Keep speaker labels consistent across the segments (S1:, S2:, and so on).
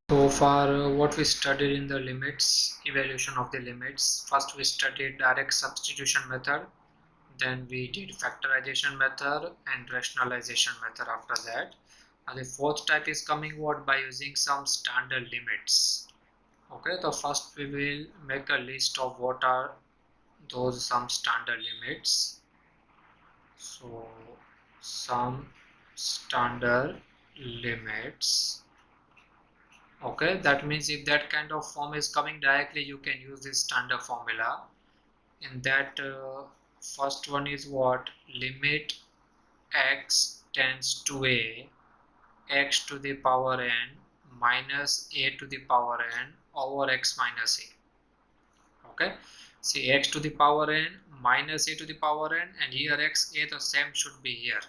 S1: So far, what we studied in the limits, evaluation of the limits. First we studied direct substitution method, then we did factorization method and rationalization method after that. And the fourth type is coming what by using some standard limits. Okay, so first we will make a list of what are those some standard limits. So some standard limits. Okay, that means if that kind of form is coming directly, you can use this standard formula. In that, first one is what? Limit x tends to a x to the power n minus a to the power n over x minus a. Okay, see x to the power n minus a to the power n, and here x a the same should be here,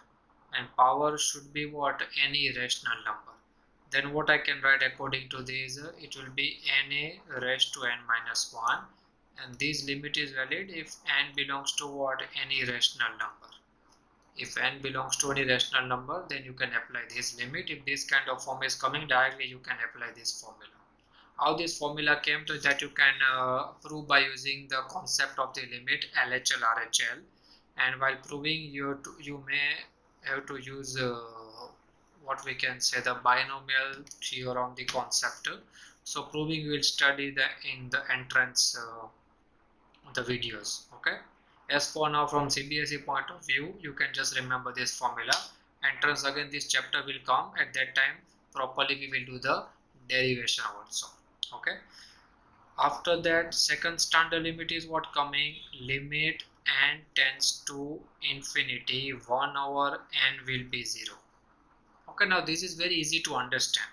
S1: and power should be what? Any rational number. Then what I can write according to this, it will be na raised to n minus 1, and this limit is valid if n belongs to what? Any rational number. If n belongs to any rational number, then you can apply this limit. If this kind of form is coming directly, you can apply this formula. How this formula came to that you can prove by using the concept of the limit LHL RHL, and while proving you may have to use what we can say the binomial theorem, the concept. So proving we will study the in the entrance the videos. Okay, as for now from CBSE point of view, you can just remember this formula. Entrance again, this chapter will come at that time. Properly we will do the derivation also. Okay, after that second standard limit is what coming? Limit n tends to infinity 1 over n will be 0. Okay, now this is very easy to understand.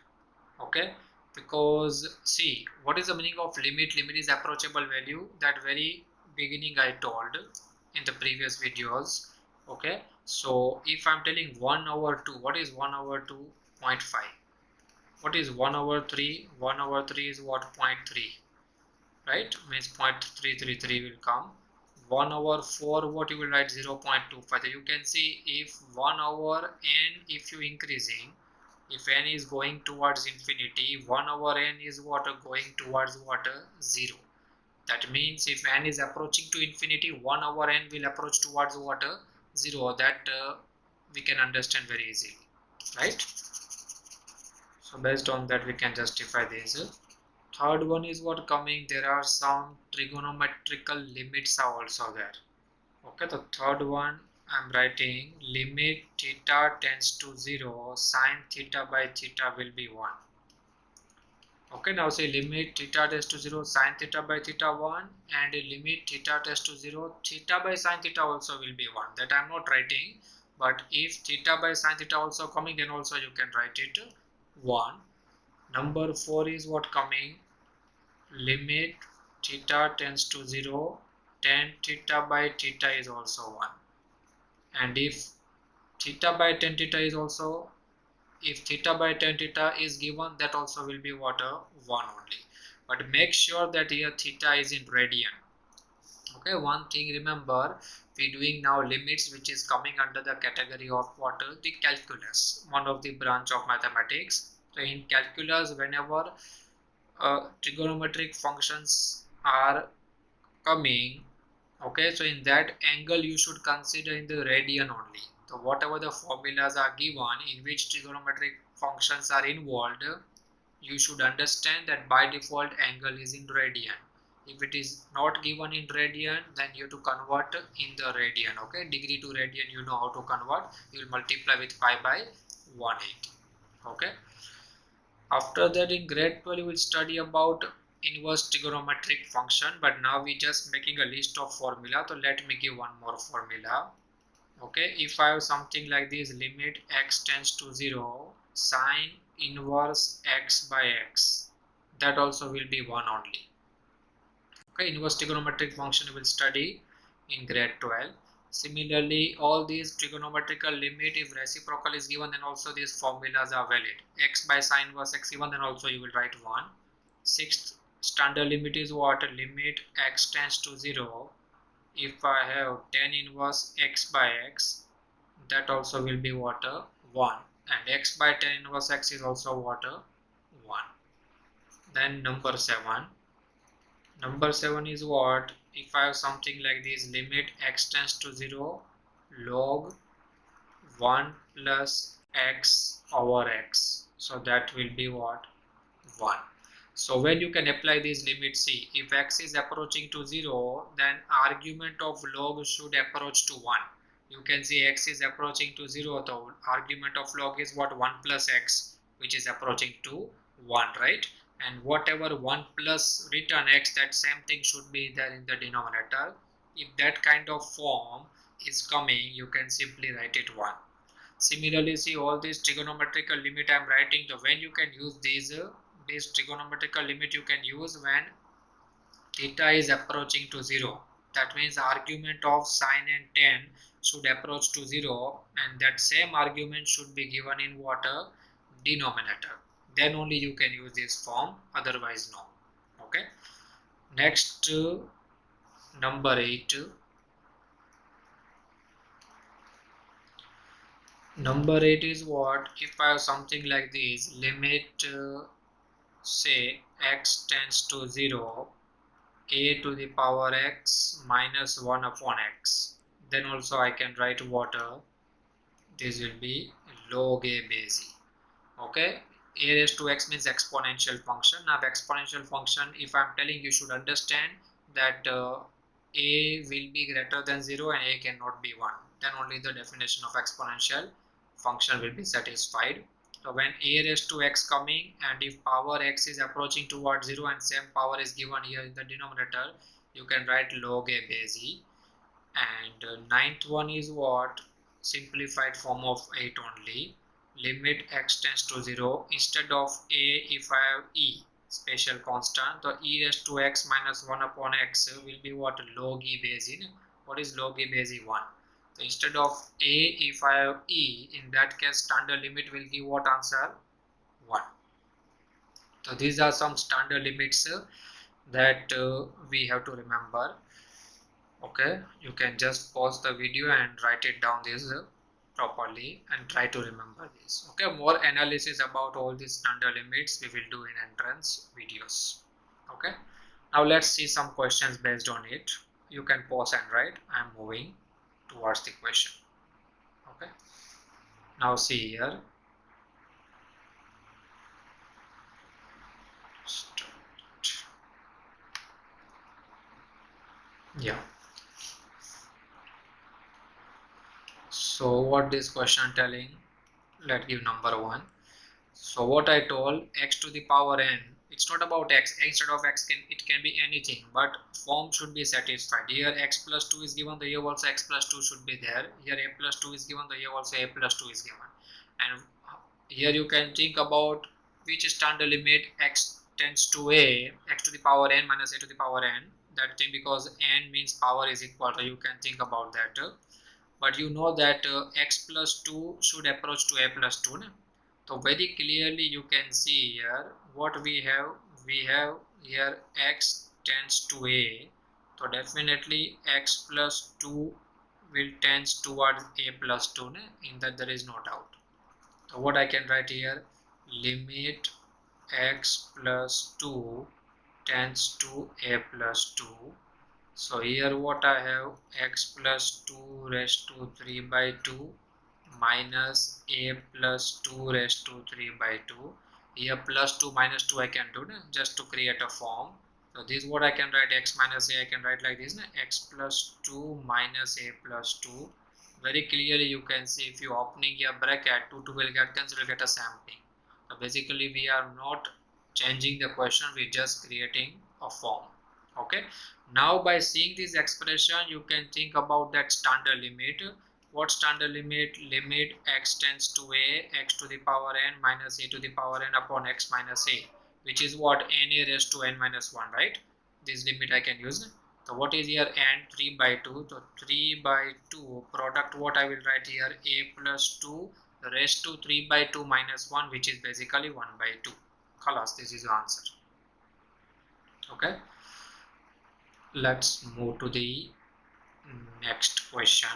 S1: Okay, because see what is the meaning of limit? Limit is approachable value, that very beginning I told in the previous videos. Okay, so if I'm telling 1 over 2, what is 1 over 2? 0.5. What is 1 over 3? 1 over 3 is what? 0.3, right? Means 0.333 will come. 1 over 4, what you will write? 0.25. So you can see if 1 over n, if you increasing, if n is going towards infinity, 1 over n is what? Going towards what? 0. That means if n is approaching to infinity, 1 over n will approach towards what? 0. That we can understand very easily, right? So based on that we can justify this. Third one is what coming? There are some trigonometrical limits are also there. Okay, the third one I'm writing limit theta tends to 0, sine theta by theta will be 1. Okay, now say limit theta tends to 0, sine theta by theta 1, and limit theta tends to 0, theta by sine theta also will be 1. That I'm not writing, but if theta by sine theta also coming, then also you can write it 1. Number 4 is what coming? Limit theta tends to 0, tan theta by theta is also 1. And if theta by tan theta is also, if theta by tan theta is given, that also will be what? 1 only. But make sure that here theta is in radian. Okay, one thing remember, we doing now limits which is coming under the category of what? The calculus, one of the branch of mathematics. So in calculus, whenever trigonometric functions are coming, okay, so in that angle you should consider in the radian only. So whatever the formulas are given in which trigonometric functions are involved, you should understand that by default angle is in radian. If it is not given in radian, then you have to convert in the radian. Okay, degree to radian you know how to convert. You will multiply with pi by 180. Okay, after that in grade 12 we will study about inverse trigonometric function, but now we just making a list of formula. So let me give one more formula. Okay, if I have something like this, limit x tends to 0, sine inverse x by x, that also will be 1 only. Okay, inverse trigonometric function we will study in grade 12. Similarly, all these trigonometrical limit, if reciprocal is given, then also these formulas are valid. X by sine inverse x given, then also you will write 1. Sixth standard limit is what? Limit x tends to 0. If I have tan inverse x by x, that also will be what? 1. And x by tan inverse x is also what? 1. Then number 7 is what? If I have something like this, limit x tends to 0 log 1 plus x over x, so that will be what? 1. So when you can apply this limit, see, if x is approaching to 0, then argument of log should approach to 1. You can see x is approaching to 0, the argument of log is what? 1 plus x, which is approaching to 1, right? And whatever 1 plus return x, that same thing should be there in the denominator. If that kind of form is coming, you can simply write it 1. Similarly, see, all these trigonometrical limit I am writing, the when you can use these this trigonometrical limit you can use when theta is approaching to 0. That means argument of sine and tan should approach to 0, and that same argument should be given in what? Denominator. Then only you can use this form, otherwise no. Okay. Next, number 8. Number 8 is what? If I have something like this, limit say x tends to 0, a to the power x minus 1 upon x. Then also I can write what? This will be log a base e. Okay, a raised to x means exponential function. Now exponential function, if I'm telling, you should understand that a will be greater than 0 and a cannot be 1. Then only the definition of exponential function will be satisfied. So when a raised to x coming, and if power x is approaching towards 0 and same power is given here in the denominator, you can write log a base e. And ninth one is what? Simplified form of 8 only. Limit x tends to 0. Instead of a, if I have e, special constant, the e raised to x minus 1 upon x will be what? Log e base e. What is log e base e? 1. So instead of a, if I have e, in that case standard limit will give what answer? 1. So these are some standard limits that we have to remember. Okay, you can just pause the video and write it down this properly and try to remember this. Okay, more analysis about all these standard limits we will do in entrance videos. Okay, now let's see some questions based on it. You can pause and write. I'm moving towards the question. Okay, now see here. Start. Yeah. So what this question telling? Let's give number 1. So what I told, x to the power n, it's not about x. Instead of x, it can be anything, but form should be satisfied. Here x plus 2 is given, the here also x plus 2 should be there. Here a plus 2 is given, the here also a plus 2 is given. And here you can think about which standard limit x tends to a, x to the power n minus a to the power n. That thing, because n means power is equal, so you can think about that. But you know that x plus 2 should approach to a plus 2. Na? So very clearly you can see here what we have here x tends to a, so definitely x plus 2 will tends towards a plus 2, ne? In that there is no doubt. So what I can write here, limit x plus 2 tends to a plus 2. So here what I have, x plus 2 raised to 3 by 2 minus a plus 2 raised to 3 by 2. Here plus 2 minus 2 I can do just to create a form. So this is what I can write, x minus a I can write like this, x plus 2 minus a plus 2. Very clearly you can see, if you opening a bracket, 2 will get cancelled, will get a sampling. So basically we are not changing the question, we are just creating a form. Okay, now by seeing this expression you can think about that standard limit. What standard limit? Limit x tends to a, x to the power n minus a to the power n upon x minus a, which is what? Na raised to n minus 1, right? This limit I can use. So what is here? N 3 by 2. So 3 by 2 product, what I will write here, a plus 2 raised to 3 by 2 minus 1, which is basically 1 by 2. Khalas, this is the answer. Okay, let's move to the next question.